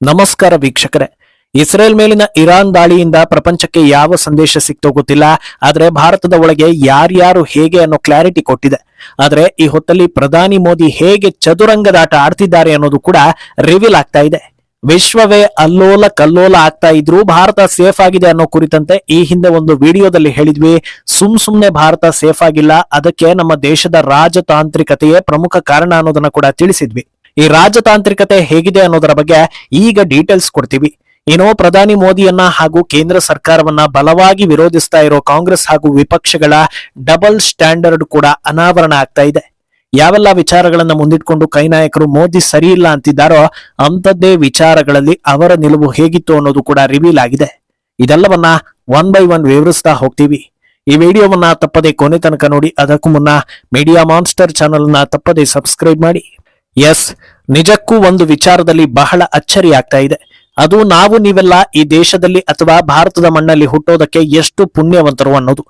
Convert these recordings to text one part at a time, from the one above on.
ನಮಸ್ಕಾರ ವೀಕ್ಷಕರೇ. ಇಸ್ರೇಲ್ ಮೇಲಿನ ಇರಾನ್ ದಾಳಿಯಿಂದ ಪ್ರಪಂಚಕ್ಕೆ ಯಾವ ಸಂದೇಶ ಸಿಕ್ತೋ ಗೊತ್ತಿಲ್ಲ. ಆದ್ರೆ ಭಾರತದ ಒಳಗೆ ಯಾರ್ಯಾರು ಹೇಗೆ ಅನ್ನೋ ಕ್ಲಾರಿಟಿ ಕೊಟ್ಟಿದೆ. ಆದ್ರೆ ಈ ಹೊತ್ತಲ್ಲಿ ಪ್ರಧಾನಿ ಮೋದಿ ಹೇಗೆ ಚದುರಂಗದಾಟ ಆಡ್ತಿದ್ದಾರೆ ಅನ್ನೋದು ಕೂಡ ರಿವೀಲ್ ಆಗ್ತಾ ಇದೆ. ವಿಶ್ವವೇ ಅಲ್ಲೋಲ ಕಲ್ಲೋಲ ಆಗ್ತಾ ಇದ್ರು ಭಾರತ ಸೇಫ್ ಆಗಿದೆ ಅನ್ನೋ ಕುರಿತಂತೆ ಈ ಹಿಂದೆ ಒಂದು ವಿಡಿಯೋದಲ್ಲಿ ಹೇಳಿದ್ವಿ. ಸುಮ್ನೆ ಭಾರತ ಸೇಫ್ ಆಗಿಲ್ಲ, ಅದಕ್ಕೆ ನಮ್ಮ ದೇಶದ ರಾಜತಾಂತ್ರಿಕತೆಯೇ ಪ್ರಮುಖ ಕಾರಣ ಅನ್ನೋದನ್ನ ಕೂಡ ತಿಳಿಸಿದ್ವಿ. ಈ ರಾಜತಾಂತ್ರಿಕತೆ ಹೇಗಿದೆ ಅನ್ನೋದರ ಬಗ್ಗೆ ಈಗ ಡೀಟೇಲ್ಸ್ ಕೊಡ್ತೀವಿ. ಏನೋ ಪ್ರಧಾನಿ ಮೋದಿಯನ್ನ ಹಾಗೂ ಕೇಂದ್ರ ಸರ್ಕಾರವನ್ನ ಬಲವಾಗಿ ವಿರೋಧಿಸ್ತಾ ಇರೋ ಕಾಂಗ್ರೆಸ್ ಹಾಗೂ ವಿಪಕ್ಷಗಳ ಡಬಲ್ ಸ್ಟ್ಯಾಂಡರ್ಡ್ ಕೂಡ ಅನಾವರಣ ಆಗ್ತಾ ಇದೆ. ಯಾವೆಲ್ಲ ವಿಚಾರಗಳನ್ನ ಮುಂದಿಟ್ಕೊಂಡು ಕೈ ನಾಯಕರು ಮೋದಿ ಸರಿ ಇಲ್ಲ ಅಂತಿದ್ದಾರೋ ಅಂಥದ್ದೇ ವಿಚಾರಗಳಲ್ಲಿ ಅವರ ನಿಲುವು ಹೇಗಿತ್ತು ಅನ್ನೋದು ಕೂಡ ರಿವೀಲ್ ಆಗಿದೆ. ಇದೆಲ್ಲವನ್ನ ಒನ್ ಬೈ ಒನ್ ವಿವರಿಸ್ತಾ ಹೋಗ್ತೀವಿ. ಈ ವಿಡಿಯೋವನ್ನ ತಪ್ಪದೆ ಕೊನೆ ತನಕ ನೋಡಿ. ಅದಕ್ಕೂ ಮುನ್ನ ಮೀಡಿಯಾ ಮಾನ್ಸ್ಟರ್ ಚಾನೆಲ್ ನ ತಪ್ಪದೆ ಸಬ್ಸ್ಕ್ರೈಬ್ ಮಾಡಿ. ಎಸ್, ನಿಜಕ್ಕೂ ಒಂದು ವಿಚಾರದಲ್ಲಿ ಬಹಳ ಅಚ್ಚರಿ ಆಗ್ತಾ ಇದೆ. ಅದು ನಾವು ನೀವೆಲ್ಲ ಈ ದೇಶದಲ್ಲಿ ಅಥವಾ ಭಾರತದ ಮಣ್ಣಲ್ಲಿ ಹುಟ್ಟೋದಕ್ಕೆ ಎಷ್ಟು ಪುಣ್ಯವಂತರು ಅನ್ನೋದು.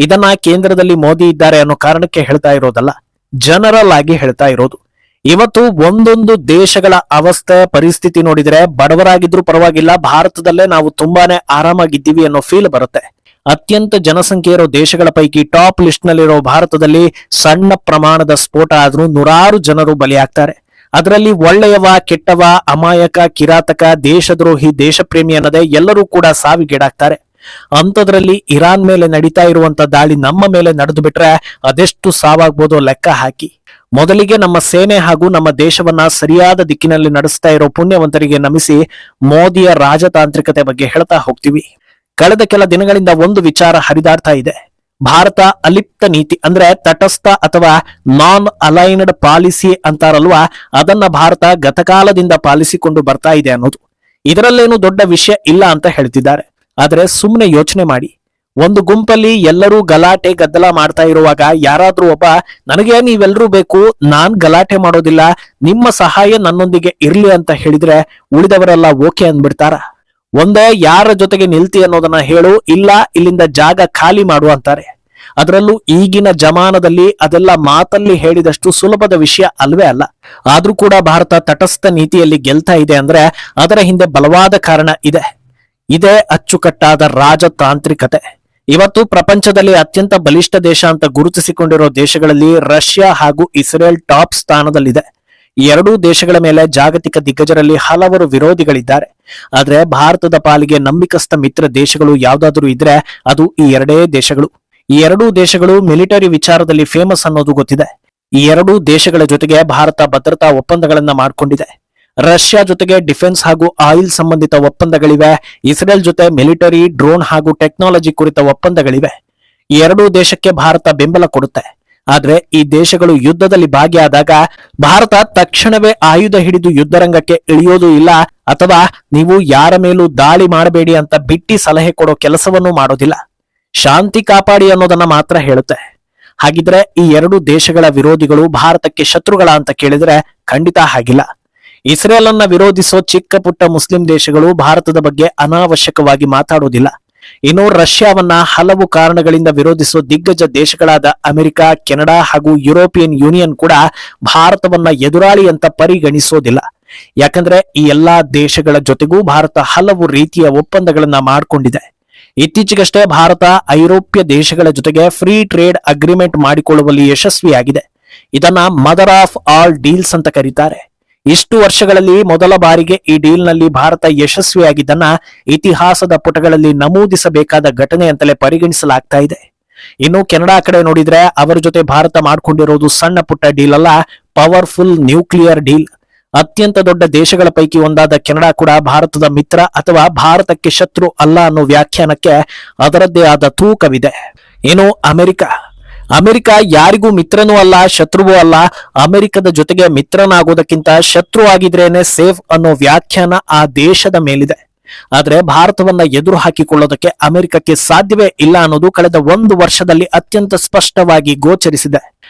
ಇದನ್ನ ಕೇಂದ್ರದಲ್ಲಿ ಮೋದಿ ಇದ್ದಾರೆ ಅನ್ನೋ ಕಾರಣಕ್ಕೆ ಹೇಳ್ತಾ ಇರೋದಲ್ಲ, ಜನರಲ್ ಆಗಿ ಹೇಳ್ತಾ ಇರೋದು. ಇವತ್ತು ಒಂದೊಂದು ದೇಶಗಳ ಅವಸ್ಥೆ ಪರಿಸ್ಥಿತಿ ನೋಡಿದ್ರೆ ಬಡವರಾಗಿದ್ರು ಪರವಾಗಿಲ್ಲ, ಭಾರತದಲ್ಲೇ ನಾವು ತುಂಬಾನೇ ಆರಾಮಾಗಿದ್ದೀವಿ ಅನ್ನೋ ಫೀಲ್ ಬರುತ್ತೆ. ಅತ್ಯಂತ ಜನಸಂಖ್ಯೆ ಇರೋ ದೇಶಗಳ ಪೈಕಿ ಟಾಪ್ ಲಿಸ್ಟ್ ನಲ್ಲಿರೋ ಭಾರತದಲ್ಲಿ ಸಣ್ಣ ಪ್ರಮಾಣದ ಸ್ಫೋಟ ಆದ್ರೂ ನೂರಾರು ಜನರು ಬಲಿಯಾಗ್ತಾರೆ. ಅದರಲ್ಲಿ ಒಳ್ಳೆಯವ, ಕೆಟ್ಟವ, ಅಮಾಯಕ, ಕಿರಾತಕ, ದೇಶದ್ರೋಹಿ, ದೇಶಪ್ರೇಮಿ ಅನ್ನದೇ ಎಲ್ಲರೂ ಕೂಡ ಸಾವಿಗೀಡಾಗ್ತಾರೆ. ಅಂಥದ್ರಲ್ಲಿ ಇರಾನ್ ಮೇಲೆ ನಡೀತಾ ಇರುವಂತ ದಾಳಿ ನಮ್ಮ ಮೇಲೆ ನಡೆದು ಬಿಟ್ರೆ ಅದೆಷ್ಟು ಸಾವಾಗ್ಬೋದೋ ಲೆಕ್ಕ ಹಾಕಿ. ಮೊದಲಿಗೆ ನಮ್ಮ ಸೇನೆ ಹಾಗೂ ನಮ್ಮ ದೇಶವನ್ನ ಸರಿಯಾದ ದಿಕ್ಕಿನಲ್ಲಿ ನಡೆಸ್ತಾ ಇರೋ ಪುಣ್ಯವಂತರಿಗೆ ನಮಿಸಿ ಮೋದಿಯ ರಾಜತಾಂತ್ರಿಕತೆ ಬಗ್ಗೆ ಹೇಳ್ತಾ ಹೋಗ್ತೀವಿ. ಕಳೆದ ಕೆಲ ದಿನಗಳಿಂದ ಒಂದು ವಿಚಾರ ಹರಿದಾಡ್ತಾ ಇದೆ. ಭಾರತ ಅಲಿಪ್ತ ನೀತಿ ಅಂದ್ರೆ ತಟಸ್ಥ ಅಥವಾ ನಾನ್ ಅಲೈನ್ಡ್ ಪಾಲಿಸಿ ಅಂತಾರಲ್ವಾ, ಅದನ್ನ ಭಾರತ ಗತಕಾಲದಿಂದ ಪಾಲಿಸಿಕೊಂಡು ಬರ್ತಾ ಇದೆ ಅನ್ನೋದು. ಇದರಲ್ಲೇನು ದೊಡ್ಡ ವಿಷಯ ಇಲ್ಲ ಅಂತ ಹೇಳ್ತಿದ್ದಾರೆ. ಆದ್ರೆ ಸುಮ್ಮನೆ ಯೋಚನೆ ಮಾಡಿ, ಒಂದು ಗುಂಪಲ್ಲಿ ಎಲ್ಲರೂ ಗಲಾಟೆ ಗದ್ದಲ ಮಾಡ್ತಾ ಇರುವಾಗ ಯಾರಾದ್ರೂ ಒಬ್ಬ ನನಗೆ ನೀವೆಲ್ಲರೂ ಬೇಕು, ನಾನ್ ಗಲಾಟೆ ಮಾಡೋದಿಲ್ಲ, ನಿಮ್ಮ ಸಹಾಯ ನನ್ನೊಂದಿಗೆ ಇರ್ಲಿ ಅಂತ ಹೇಳಿದ್ರೆ ಉಳಿದವರೆಲ್ಲ ಓಕೆ ಅಂದ್ಬಿಡ್ತಾರ? ಒಂದೇ ಯಾರ ಜೊತೆಗೆ ನಿಲ್ತಿ ಅನ್ನೋದನ್ನ ಹೇಳು, ಇಲ್ಲ ಇಲ್ಲಿಂದ ಜಾಗ ಖಾಲಿ ಮಾಡು ಅಂತಾರೆ. ಅದರಲ್ಲೂ ಈಗಿನ ಜಮಾನದಲ್ಲಿ ಅದೆಲ್ಲ ಮಾತಲ್ಲಿ ಹೇಳಿದಷ್ಟು ಸುಲಭದ ವಿಷಯ ಅಲ್ವೇ ಅಲ್ಲ. ಆದ್ರೂ ಕೂಡ ಭಾರತ ತಟಸ್ಥ ನೀತಿಯಲ್ಲಿ ಗೆಲ್ತಾ ಇದೆ ಅಂದ್ರೆ ಅದರ ಹಿಂದೆ ಬಲವಾದ ಕಾರಣ ಇದೆ. ಇದೇ ಅಚ್ಚುಕಟ್ಟಾದ ರಾಜತಾಂತ್ರಿಕತೆ. ಇವತ್ತು ಪ್ರಪಂಚದಲ್ಲಿ ಅತ್ಯಂತ ಬಲಿಷ್ಠ ದೇಶ ಅಂತ ಗುರುತಿಸಿಕೊಂಡಿರೋ ದೇಶಗಳಲ್ಲಿ ರಷ್ಯಾ ಹಾಗೂ ಇಸ್ರೇಲ್ ಟಾಪ್ ಸ್ಥಾನದಲ್ಲಿದೆ. ಈ ಎರಡೂ ದೇಶಗಳ ಮೇಲೆ ಜಾಗತಿಕ ದಿಗ್ಗಜರಲ್ಲಿ ಹಲವರು ವಿರೋಧಿಗಳಿದ್ದಾರೆ. ಆದ್ರೆ ಭಾರತದ ಪಾಲಿಗೆ ನಂಬಿಕಸ್ಥ ಮಿತ್ರ ದೇಶಗಳು ಯಾವ್ದಾದ್ರು ಇದ್ರೆ ಅದು ಈ ಎರಡೇ ದೇಶಗಳು. ಈ ಎರಡೂ ದೇಶಗಳು ಮಿಲಿಟರಿ ವಿಚಾರದಲ್ಲಿ ಫೇಮಸ್ ಅನ್ನೋದು ಗೊತ್ತಿದೆ. ಈ ಎರಡೂ ದೇಶಗಳ ಜೊತೆಗೆ ಭಾರತ ಭದ್ರತಾ ಒಪ್ಪಂದಗಳನ್ನ ಮಾಡಿಕೊಂಡಿದೆ. ರಷ್ಯಾ ಜೊತೆಗೆ ಡಿಫೆನ್ಸ್ ಹಾಗೂ ಆಯಿಲ್ ಸಂಬಂಧಿತ ಒಪ್ಪಂದಗಳಿವೆ. ಇಸ್ರೇಲ್ ಜೊತೆ ಮಿಲಿಟರಿ, ಡ್ರೋನ್ ಹಾಗೂ ಟೆಕ್ನಾಲಜಿ ಕುರಿತ ಒಪ್ಪಂದಗಳಿವೆ. ಈ ಎರಡೂ ದೇಶಕ್ಕೆ ಭಾರತ ಬೆಂಬಲ ಕೊಡುತ್ತೆ. ಆದ್ರೆ ಈ ದೇಶಗಳು ಯುದ್ಧದಲ್ಲಿ ಭಾಗಿಯಾದಾಗ ಭಾರತ ತಕ್ಷಣವೇ ಆಯುಧ ಹಿಡಿದು ಯುದ್ಧರಂಗಕ್ಕೆ ಇಳಿಯೋದು ಇಲ್ಲ, ಅಥವಾ ನೀವು ಯಾರ ಮೇಲೂ ದಾಳಿ ಮಾಡಬೇಡಿ ಅಂತ ಬಿಟ್ಟಿ ಸಲಹೆ ಕೊಡೋ ಕೆಲಸವನ್ನೂ ಮಾಡೋದಿಲ್ಲ. ಶಾಂತಿ ಕಾಪಾಡಿ ಅನ್ನೋದನ್ನ ಮಾತ್ರ ಹೇಳುತ್ತೆ. ಹಾಗಿದ್ರೆ ಈ ಎರಡು ದೇಶಗಳ ವಿರೋಧಿಗಳು ಭಾರತಕ್ಕೆ ಶತ್ರುಗಳ ಅಂತ ಕೇಳಿದ್ರೆ ಖಂಡಿತ ಹಾಗಿಲ್ಲ. ಇಸ್ರೇಲ್ ಅನ್ನ ವಿರೋಧಿಸೋ ಚಿಕ್ಕ ಪುಟ್ಟ ಮುಸ್ಲಿಂ ದೇಶಗಳು ಭಾರತದ ಬಗ್ಗೆ ಅನಾವಶ್ಯಕವಾಗಿ ಮಾತಾಡೋದಿಲ್ಲ. ಇನ್ನು ರಷ್ಯಾವನ್ನ ಹಲವು ಕಾರಣಗಳಿಂದ ವಿರೋಧಿಸೋ ದಿಗ್ಗಜ ದೇಶಗಳಾದ ಅಮೆರಿಕ, ಕೆನಡಾ ಹಾಗೂ ಯುರೋಪಿಯನ್ ಯೂನಿಯನ್ ಕೂಡ ಭಾರತವನ್ನ ಎದುರಾಳಿ ಅಂತ ಪರಿಗಣಿಸೋದಿಲ್ಲ. ಯಾಕಂದ್ರೆ ಈ ಎಲ್ಲಾ ದೇಶಗಳ ಜೊತೆಗೂ ಭಾರತ ಹಲವು ರೀತಿಯ ಒಪ್ಪಂದಗಳನ್ನ ಮಾಡಿಕೊಂಡಿದೆ. ಇತ್ತೀಚೆಗಷ್ಟೇ ಭಾರತ ಐರೋಪ್ಯ ದೇಶಗಳ ಜೊತೆಗೆ ಫ್ರೀ ಟ್ರೇಡ್ ಅಗ್ರಿಮೆಂಟ್ ಮಾಡಿಕೊಳ್ಳುವಲ್ಲಿ ಯಶಸ್ವಿಯಾಗಿದೆ. ಇದನ್ನ ಮದರ್ ಆಫ್ ಆಲ್ ಡೀಲ್ಸ್ ಅಂತ ಕರೀತಾರೆ. ಇಷ್ಟು ವರ್ಷಗಳಲ್ಲಿ ಮೊದಲ ಬಾರಿಗೆ ಈ ಡೀಲ್ ನಲ್ಲಿ ಭಾರತ ಯಶಸ್ವಿಯಾಗಿದ್ದನ್ನ ಇತಿಹಾಸದ ಪುಟಗಳಲ್ಲಿ ನಮೂದಿಸಬೇಕಾದ ಘಟನೆ ಅಂತಲೇ ಪರಿಗಣಿಸಲಾಗ್ತಾ ಇದೆ. ಇನ್ನು ಕೆನಡಾ ಕಡೆ ನೋಡಿದ್ರೆ ಅವರ ಜೊತೆ ಭಾರತ ಮಾಡ್ಕೊಂಡಿರೋದು ಸಣ್ಣ ಪುಟ್ಟ ಡೀಲ್ ಅಲ್ಲ, ಪವರ್ಫುಲ್ ನ್ಯೂಕ್ಲಿಯರ್ ಡೀಲ್. ಅತ್ಯಂತ ದೊಡ್ಡ ದೇಶಗಳ ಪೈಕಿ ಒಂದಾದ ಕೆನಡಾ ಕೂಡ ಭಾರತದ ಮಿತ್ರ ಅಥವಾ ಭಾರತಕ್ಕೆ ಶತ್ರು ಅಲ್ಲ ಅನ್ನೋ ವ್ಯಾಖ್ಯಾನಕ್ಕೆ ಅದರದ್ದೇ ಆದ ತೂಕವಿದೆ. ಇನ್ನು ಅಮೆರಿಕ ಯಾರಿಗೂ ಮಿತ್ರನೂ ಅಲ್ಲ, ಶತ್ರುವೂ ಅಲ್ಲ. ಅಮೆರಿಕದ ಜೊತೆಗೆ ಮಿತ್ರನಾಗೋದಕ್ಕಿಂತ ಶತ್ರು ಆಗಿದ್ರೇನೆ ಸೇಫ್ ಅನ್ನೋ ವ್ಯಾಖ್ಯಾನ ಆ ದೇಶದ ಮೇಲಿದೆ. ಆದ್ರೆ ಭಾರತವನ್ನ ಎದುರು ಹಾಕಿಕೊಳ್ಳೋದಕ್ಕೆ ಅಮೆರಿಕಕ್ಕೆ ಸಾಧ್ಯವೇ ಇಲ್ಲ ಅನ್ನೋದು ಕಳೆದ ಒಂದು ವರ್ಷದಲ್ಲಿ ಅತ್ಯಂತ ಸ್ಪಷ್ಟವಾಗಿ ಗೋಚರಿಸಿದೆ.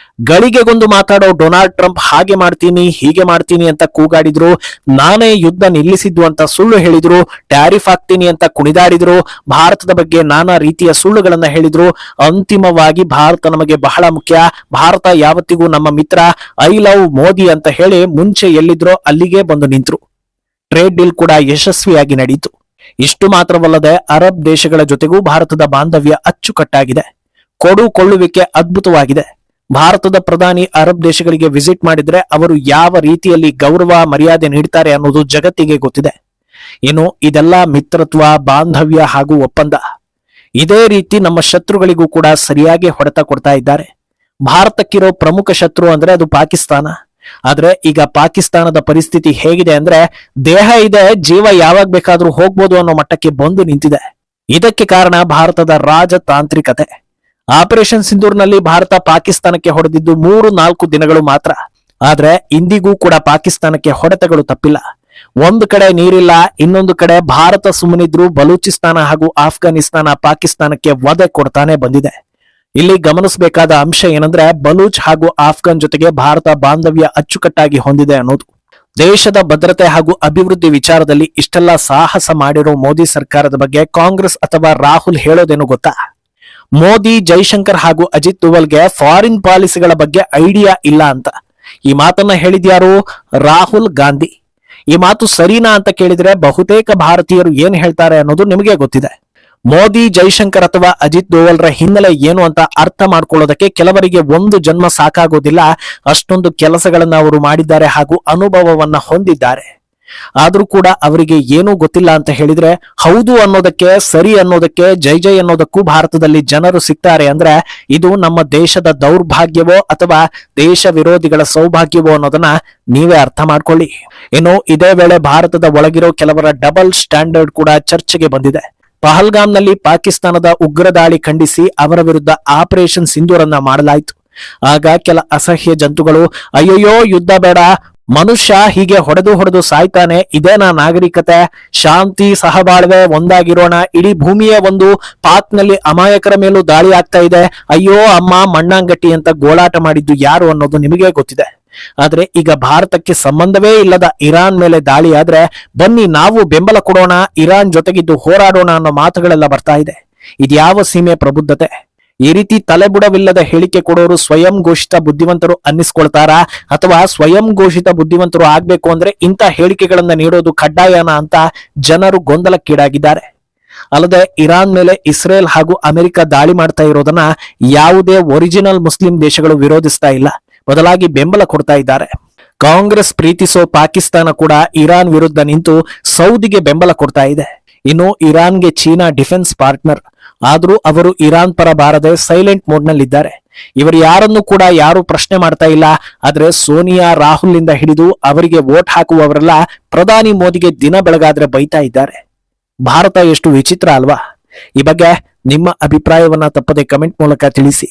ಗಳಿಗೆಗೊಂದು ಮಾತಾಡೋ ಡೊನಾಲ್ಡ್ ಟ್ರಂಪ್ ಹಾಗೆ ಮಾಡ್ತೀನಿ ಹೀಗೆ ಮಾಡ್ತೀನಿ ಅಂತ ಕೂಗಾಡಿದ್ರು, ನಾನೇ ಯುದ್ಧ ನಿಲ್ಲಿಸಿದ್ದು ಅಂತ ಸುಳ್ಳು ಹೇಳಿದ್ರು, ಟ್ಯಾರಿಫ್ ಹಾಕ್ತೀನಿ ಅಂತ ಕುಣಿದಾಡಿದ್ರು, ಭಾರತದ ಬಗ್ಗೆ ನಾನಾ ರೀತಿಯ ಸುಳ್ಳುಗಳನ್ನ ಹೇಳಿದ್ರು. ಅಂತಿಮವಾಗಿ ಭಾರತ ನಮಗೆ ಬಹಳ ಮುಖ್ಯ, ಭಾರತ ಯಾವತ್ತಿಗೂ ನಮ್ಮ ಮಿತ್ರ, ಐ ಲವ್ ಮೋದಿ ಅಂತ ಹೇಳಿ ಮುಂಚೆ ಎಲ್ಲಿದ್ರೋ ಅಲ್ಲಿಗೆ ಬಂದು ನಿಂತ್ರು. ಟ್ರೇಡ್ ಡೀಲ್ ಕೂಡ ಯಶಸ್ವಿಯಾಗಿ ನಡೆಯಿತು. ಇಷ್ಟು ಮಾತ್ರವಲ್ಲದೆ ಅರಬ್ ದೇಶಗಳ ಜೊತೆಗೂ ಭಾರತದ ಬಾಂಧವ್ಯ ಅಚ್ಚುಕಟ್ಟಾಗಿದೆ. ಕೊಡುಕೊಳ್ಳುವಿಕೆ ಅದ್ಭುತವಾಗಿದೆ. ಭಾರತದ ಪ್ರಧಾನಿ ಅರಬ್ ದೇಶಗಳಿಗೆ ವಿಸಿಟ್ ಮಾಡಿದ್ರೆ ಅವರು ಯಾವ ರೀತಿಯಲ್ಲಿ ಗೌರವ ಮರ್ಯಾದೆ ನೀಡ್ತಾರೆ ಅನ್ನೋದು ಜಗತ್ತಿಗೆ ಗೊತ್ತಿದೆ. ಇನ್ನು ಇದೆಲ್ಲ ಮಿತ್ರತ್ವ, ಬಾಂಧವ್ಯ ಹಾಗೂ ಒಪ್ಪಂದ. ಇದೇ ರೀತಿ ನಮ್ಮ ಶತ್ರುಗಳಿಗೂ ಕೂಡ ಸರಿಯಾಗಿ ಹೊಡೆತ ಕೊಡ್ತಾ ಇದ್ದಾರೆ. ಭಾರತಕ್ಕಿರೋ ಪ್ರಮುಖ ಶತ್ರು ಅಂದ್ರೆ ಅದು ಪಾಕಿಸ್ತಾನ. ಆದ್ರೆ ಈಗ ಪಾಕಿಸ್ತಾನದ ಪರಿಸ್ಥಿತಿ ಹೇಗಿದೆ ಅಂದ್ರೆ ದೇಹ ಇದೆ, ಜೀವ ಯಾವಾಗ ಬೇಕಾದ್ರೂ ಹೋಗ್ಬೋದು ಅನ್ನೋ ಮಟ್ಟಕ್ಕೆ ಬಂದು ನಿಂತಿದೆ. ಇದಕ್ಕೆ ಕಾರಣ ಭಾರತದ ರಾಜತಾಂತ್ರಿಕತೆ. ಆಪರೇಷನ್ ಸಿಂಧೂರ್ನಲ್ಲಿ ಭಾರತ ಪಾಕಿಸ್ತಾನಕ್ಕೆ ಹೊಡೆದಿದ್ದು 3-4 ದಿನಗಳು ಮಾತ್ರ. ಆದ್ರೆ ಇಂದಿಗೂ ಕೂಡ ಪಾಕಿಸ್ತಾನಕ್ಕೆ ಹೊಡೆತಗಳು ತಪ್ಪಿಲ್ಲ. ಒಂದು ಕಡೆ ನೀರಿಲ್ಲ, ಇನ್ನೊಂದು ಕಡೆ ಭಾರತ ಸುಮ್ಮನಿದ್ರು ಬಲೂಚಿಸ್ತಾನ ಹಾಗೂ ಆಫ್ಘಾನಿಸ್ತಾನ ಪಾಕಿಸ್ತಾನಕ್ಕೆ ವಧೆ ಕೊಡ್ತಾನೆ ಬಂದಿದೆ. ಇಲ್ಲಿ ಗಮನಿಸಬೇಕಾದ ಅಂಶ ಏನಂದ್ರೆ ಬಲೂಚ್ ಹಾಗೂ ಆಫ್ಘಾನ್ ಜೊತೆಗೆ ಭಾರತ ಬಾಂಧವ್ಯ ಅಚ್ಚುಕಟ್ಟಾಗಿ ಹೊಂದಿದೆ ಅನ್ನೋದು. ದೇಶದ ಭದ್ರತೆ ಹಾಗೂ ಅಭಿವೃದ್ಧಿ ವಿಚಾರದಲ್ಲಿ ಇಷ್ಟೆಲ್ಲ ಸಾಹಸ ಮಾಡಿರೋ ಮೋದಿ ಸರ್ಕಾರದ ಬಗ್ಗೆ ಕಾಂಗ್ರೆಸ್ ಅಥವಾ ರಾಹುಲ್ ಹೇಳೋದೇನು ಗೊತ್ತಾ? ಮೋದಿ, ಜೈಶಂಕರ್ ಹಾಗೂ ಅಜಿತ್ ದೋವಲ್ಗೆ ಫಾರಿನ್ ಪಾಲಿಸಿಗಳ ಬಗ್ಗೆ ಐಡಿಯಾ ಇಲ್ಲ ಅಂತ. ಈ ಮಾತನ್ನ ಹೇಳಿದ್ಯಾರು? ರಾಹುಲ್ ಗಾಂಧಿ. ಈ ಮಾತು ಸರಿನಾ ಅಂತ ಕೇಳಿದ್ರೆ ಬಹುತೇಕ ಭಾರತೀಯರು ಏನ್ ಹೇಳ್ತಾರೆ ಅನ್ನೋದು ನಿಮಗೆ ಗೊತ್ತಿದೆ. ಮೋದಿ, ಜೈಶಂಕರ್ ಅಥವಾ ಅಜಿತ್ ದೋವಲ್ರ ಹಿನ್ನೆಲೆ ಏನು ಅಂತ ಅರ್ಥ ಮಾಡ್ಕೊಳ್ಳೋದಕ್ಕೆ ಕೆಲವರಿಗೆ ಒಂದು ಜನ್ಮ ಸಾಕಾಗೋದಿಲ್ಲ. ಅಷ್ಟೊಂದು ಕೆಲಸಗಳನ್ನ ಅವರು ಮಾಡಿದ್ದಾರೆ ಹಾಗೂ ಅನುಭವವನ್ನ ಹೊಂದಿದ್ದಾರೆ. ಆದ್ರೂ ಕೂಡ ಅವರಿಗೆ ಏನೂ ಗೊತ್ತಿಲ್ಲ ಅಂತ ಹೇಳಿದ್ರೆ ಹೌದು ಅನ್ನೋದಕ್ಕೆ, ಸರಿ ಅನ್ನೋದಕ್ಕೆ, ಜೈ ಜೈ ಅನ್ನೋದಕ್ಕೂ ಭಾರತದಲ್ಲಿ ಜನರು ಸಿಗ್ತಾರೆ ಅಂದ್ರೆ ಇದು ನಮ್ಮ ದೇಶದ ದೌರ್ಭಾಗ್ಯವೋ ಅಥವಾ ದೇಶ ವಿರೋಧಿಗಳ ಸೌಭಾಗ್ಯವೋ ಅನ್ನೋದನ್ನ ನೀವೇ ಅರ್ಥ ಮಾಡ್ಕೊಳ್ಳಿ. ಇನ್ನು ಇದೇ ವೇಳೆ ಭಾರತದ ಒಳಗಿರೋ ಕೆಲವರ ಡಬಲ್ ಸ್ಟ್ಯಾಂಡರ್ಡ್ ಕೂಡ ಚರ್ಚೆಗೆ ಬಂದಿದೆ. ಪಹಲ್ಗಾಮ್ನಲ್ಲಿ ಪಾಕಿಸ್ತಾನದ ಉಗ್ರ ದಾಳಿ ಖಂಡಿಸಿ ಅವರ ವಿರುದ್ಧ ಆಪರೇಷನ್ ಸಿಂಧೂರನ್ನ ಮಾಡಲಾಯಿತು. ಆಗ ಕೆಲ ಅಸಹ್ಯ ಜಂತುಗಳು ಅಯ್ಯಯ್ಯೋ ಯುದ್ಧ ಬೇಡ, ಮನುಷ್ಯ ಹೀಗೆ ಹೊಡೆದು ಸಾಯ್ತಾನೆ, ಇದೇನಾ ನಾಗರಿಕತೆ, ಶಾಂತಿ ಸಹಬಾಳ್ವೆ, ಒಂದಾಗಿರೋಣ, ಇಡೀ ಭೂಮಿಯೇ ಒಂದು, ಪಾಕ್ನಲ್ಲಿ ಅಮಾಯಕರ ಮೇಲೂ ದಾಳಿ ಆಗ್ತಾ ಇದೆ, ಅಯ್ಯೋ ಅಮ್ಮ ಮಣ್ಣಾಂಗಟ್ಟಿ ಅಂತ ಗೋಳಾಟ ಮಾಡಿದ್ದು ಯಾರು ಅನ್ನೋದು ನಿಮಗೆ ಗೊತ್ತಿದೆ. ಆದ್ರೆ ಈಗ ಭಾರತಕ್ಕೆ ಸಂಬಂಧವೇ ಇಲ್ಲದ ಇರಾನ್ ಮೇಲೆ ದಾಳಿ ಆದ್ರೆ ಬನ್ನಿ ನಾವು ಬೆಂಬಲ ಕೊಡೋಣ, ಇರಾನ್ ಜೊತೆಗಿದ್ದು ಹೋರಾಡೋಣ ಅನ್ನೋ ಮಾತುಗಳೆಲ್ಲ ಬರ್ತಾ ಇದೆ. ಇದ್ಯಾವ ಸೀಮೆ ಪ್ರಬುದ್ಧತೆ? ಈ ರೀತಿ ತಲೆಬುಡವಿಲ್ಲದ ಹೇಳಿಕೆ ಕೊಡೋರು ಸ್ವಯಂ ಘೋಷಿತ ಬುದ್ಧಿವಂತರು ಅನ್ನಿಸ್ಕೊಳ್ತಾರಾ ಅಥವಾ ಸ್ವಯಂ ಘೋಷಿತ ಬುದ್ಧಿವಂತರು ಆಗ್ಬೇಕು ಅಂದ್ರೆ ಇಂಥ ಹೇಳಿಕೆಗಳನ್ನ ನೀಡೋದು ಕಡ್ಡಾಯನ ಅಂತ ಜನರು ಗೊಂದಲಕ್ಕೀಡಾಗಿದ್ದಾರೆ. ಅಲ್ಲದೆ ಇರಾನ್ ಮೇಲೆ ಇಸ್ರೇಲ್ ಹಾಗೂ ಅಮೆರಿಕ ದಾಳಿ ಮಾಡ್ತಾ ಇರೋದನ್ನ ಯಾವುದೇ ಒರಿಜಿನಲ್ ಮುಸ್ಲಿಂ ದೇಶಗಳು ವಿರೋಧಿಸ್ತಾ ಇಲ್ಲ, ಬದಲಾಗಿ ಬೆಂಬಲ ಕೊಡ್ತಾ ಇದ್ದಾರೆ. ಕಾಂಗ್ರೆಸ್ ಪ್ರೀತಿಸೋ ಪಾಕಿಸ್ತಾನ ಕೂಡ ಇರಾನ್ ವಿರುದ್ಧ ನಿಂತು ಸೌದಿಗೆ ಬೆಂಬಲ ಕೊಡ್ತಾ ಇದೆ. ಇನ್ನು ಇರಾನ್ಗೆ ಚೀನಾ ಡಿಫೆನ್ಸ್ ಪಾರ್ಟ್ನರ್. ಆದ್ರೂ ಅವರು ಇರಾನ್ ಪರ ಬಾರದೆ ಸೈಲೆಂಟ್ ಮೋಡ್ ನಲ್ಲಿದ್ದಾರೆ. ಇವರು ಯಾರನ್ನು ಕೂಡ ಯಾರು ಪ್ರಶ್ನೆ ಮಾಡ್ತಾ ಇಲ್ಲ. ಆದ್ರೆ ಸೋನಿಯಾ, ರಾಹುಲ್ ಇಂದ ಹಿಡಿದು ಅವರಿಗೆ ವೋಟ್ ಹಾಕುವವರೆಲ್ಲ ಪ್ರಧಾನಿ ಮೋದಿಗೆ ದಿನ ಬೆಳಗಾದ್ರೆ ಬೈತಾ ಇದ್ದಾರೆ. ಭಾರತ ಎಷ್ಟು ವಿಚಿತ್ರ ಅಲ್ವಾ? ಈ ಬಗ್ಗೆ ನಿಮ್ಮ ಅಭಿಪ್ರಾಯವನ್ನ ತಪ್ಪದೆ ಕಮೆಂಟ್ ಮೂಲಕ ತಿಳಿಸಿ.